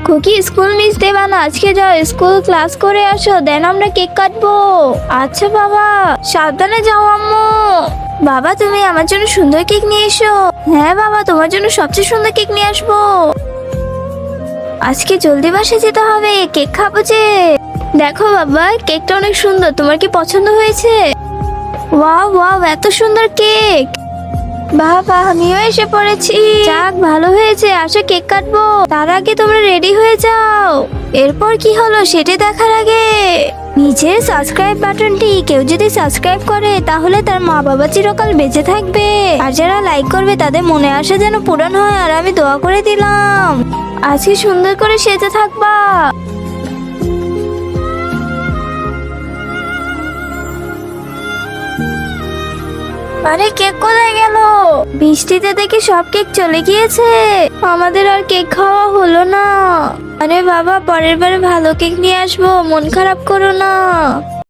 খুকি school miss দেবা না, আজকে যাও স্কুল ক্লাস করে আসো, দেন আমরা কেক কাটবো। আচ্ছা বাবা, সাবধানে যাও আম্মু। বাবা তুমি আমার জন্য সুন্দর কেক নিয়ে এসো। হ্যাঁ বাবা, তোমার জন্য সবচেয়ে সুন্দর কেক নিয়ে আসবো। আজকে জলদি বাসে যেতে হবে, কেক খাবো যে। দেখো বাবা, কেকটা অনেক সুন্দর, তোমার কি পছন্দ হয়েছে? ওয়াও ওয়াও, এত সুন্দর কেক। বাবা আমিও এসে পড়েছি। যাক ভালো হয়েছে, আসো কেক কাটবো। তার আগে তোমরা রেডি হয়ে যাও। এরপর কি হলো সেটা দেখার আগে নিচের সাবস্ক্রাইব বাটনটি কেউ যদি সাবস্ক্রাইব করে তাহলে তার মা বাবা চিরকাল বেঁচে থাকবে। আর যারা লাইক করবে তাদের মনে আশা যেন পূরণ হয়। আর আমি দোয়া করে দিলাম, আজকে সুন্দর করে সেজে থাকবা। আরে কেক কোথায় গেল? বৃষ্টিতে দেখি সব কেক চলে গিয়েছে, আমাদের আর কেক খাওয়া হলো না। আরে বাবা, পরের বার ভালো কেক নিয়ে আসবো, মন খারাপ করো না।